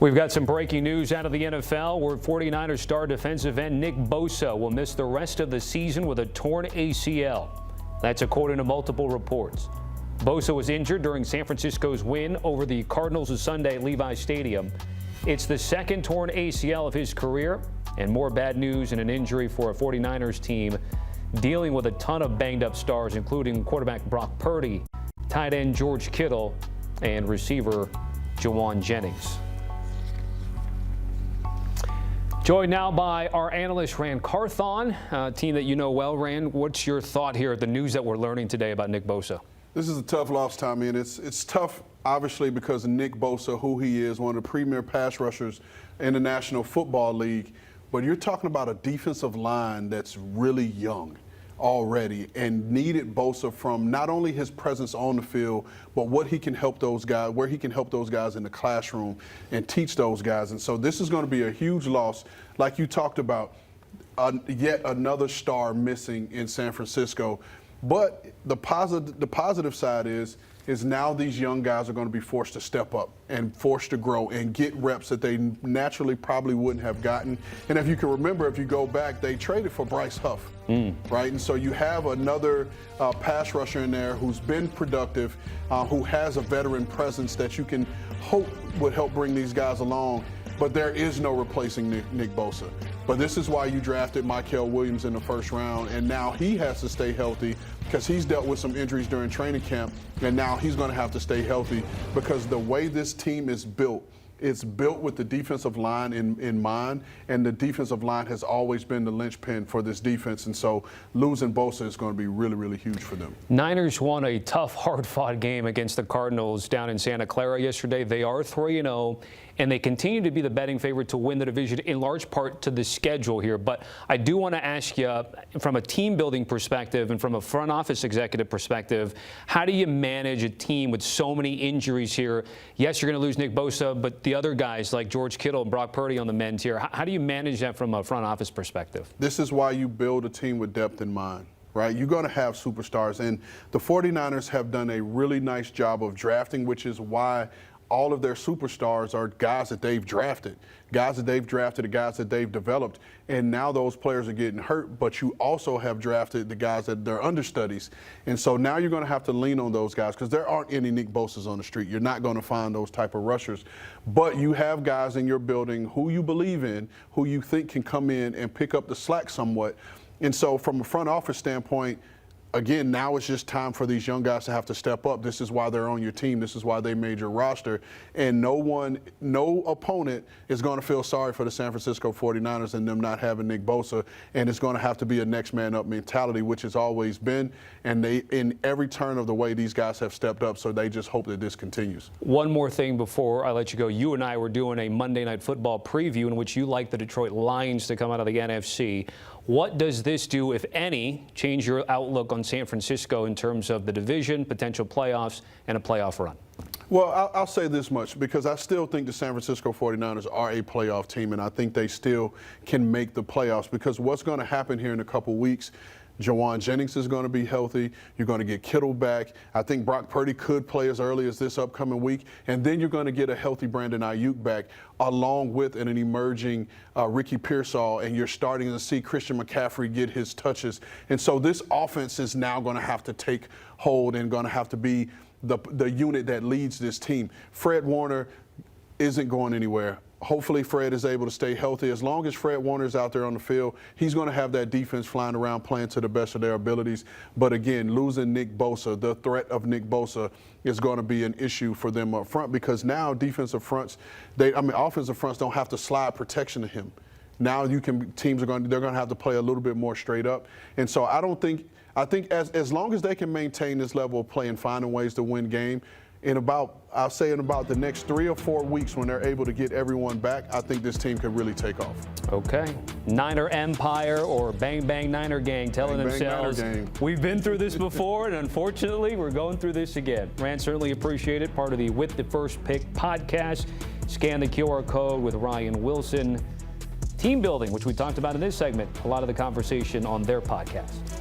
We've got some breaking news out of the NFL where 49ers star defensive end Nick Bosa will miss the rest of the season with a torn ACL. That's according to multiple reports. Bosa was injured during San Francisco's win over the Cardinals Sunday at Levi Stadium. It's the second torn ACL of his career, and more bad news and an injury for a 49ers team dealing with a ton of banged up stars, including quarterback Brock Purdy, tight end George Kittle, and receiver Jauan Jennings. Joined now by our analyst, Rand Carthon, a team that you know well. Rand, what's your thought here at the news that we're learning today about Nick Bosa? This is a tough loss, Tommy, and it's tough, obviously, because of Nick Bosa, who he is, one of the premier pass rushers in the National Football League. But you're talking about a defensive line that's really young already and needed Bosa from not only his presence on the field, but what he can help those guys, where he can help those guys in the classroom and teach those guys. And so this is going to be a huge loss, like you talked about, yet another star missing in San Francisco. But the positive side is now these young guys are going to be forced to step up and forced to grow and get reps that they naturally probably wouldn't have gotten. And if you can remember, if you go back, they traded for Bryce Huff, right? And so you have another pass rusher in there who's been productive, who has a veteran presence that you can hope would help bring these guys along. But there is no replacing Nick Bosa. But this is why you drafted Mykel Williams in the first round, and now he has to stay healthy because he's dealt with some injuries during training camp, and now he's going to have to stay healthy because the way this team is built, it's built with the defensive line in mind, and the defensive line has always been the linchpin for this defense, and so losing Bosa is going to be really, really huge for them. Niners won a tough, hard-fought game against the Cardinals down in Santa Clara yesterday. They are 3-0, and they continue to be the betting favorite to win the division in large part to the schedule here. But I do want to ask you, from a team-building perspective and from a front office executive perspective, how do you manage a team with so many injuries here? Yes, you're going to lose Nick Bosa, but the other guys like George Kittle and Brock Purdy on the mend here, how do you manage that from a front office perspective? This is why you build a team with depth in mind, right? You're going to have superstars, and the 49ers have done a really nice job of drafting, which is why all of their superstars are guys that they've drafted, the guys that they've developed, and now those players are getting hurt, but you also have drafted the guys that they're understudies. And so now you're going to have to lean on those guys because there aren't any Nick Bosas on the street. You're not going to find those type of rushers. But you have guys in your building who you believe in, who you think can come in and pick up the slack somewhat. And so from a front office standpoint, again, now it's just time for these young guys to have to step up. This is why they're on your team. This is why they made your roster. And no opponent is going to feel sorry for the San Francisco 49ers and them not having Nick Bosa. And it's going to have to be a next man up mentality, which has always been. And they, in every turn of the way, these guys have stepped up. So they just hope that this continues. One more thing before I let you go. You and I were doing a Monday Night Football preview in which you like the Detroit Lions to come out of the NFC. What does this do, if any, change your outlook on San Francisco in terms of the division, potential playoffs, and a playoff run? Well, I'll say this much, because I still think the San Francisco 49ers are a playoff team, and I think they still can make the playoffs, because what's going to happen here in a couple weeks, Jauan Jennings is going to be healthy. You're going to get Kittle back. I think Brock Purdy could play as early as this upcoming week. And then you're going to get a healthy Brandon Ayuk back, along with an emerging Ricky Pearsall. And you're starting to see Christian McCaffrey get his touches. And so this offense is now going to have to take hold and going to have to be the unit that leads this team. Fred Warner isn't going anywhere. Hopefully Fred is able to stay healthy. As long as Fred Warner is out there on the field, he's going to have that defense flying around playing to the best of their abilities. But again, losing Nick Bosa, the threat of Nick Bosa is going to be an issue for them up front, because now offensive fronts don't have to slide protection to him. Now teams are going to have to play a little bit more straight up. And so I think as long as they can maintain this level of play and finding ways to win game, I'll say in about the next 3 or 4 weeks, when they're able to get everyone back, I think this team can really take off. Okay. Niner Empire or Bang Bang Niner Gang telling themselves, we've been through this before, and unfortunately, we're going through this again. Rand, certainly appreciate it. Part of the With the First Pick podcast. Scan the QR code with Ryan Wilson. Team building, which we talked about in this segment, a lot of the conversation on their podcast.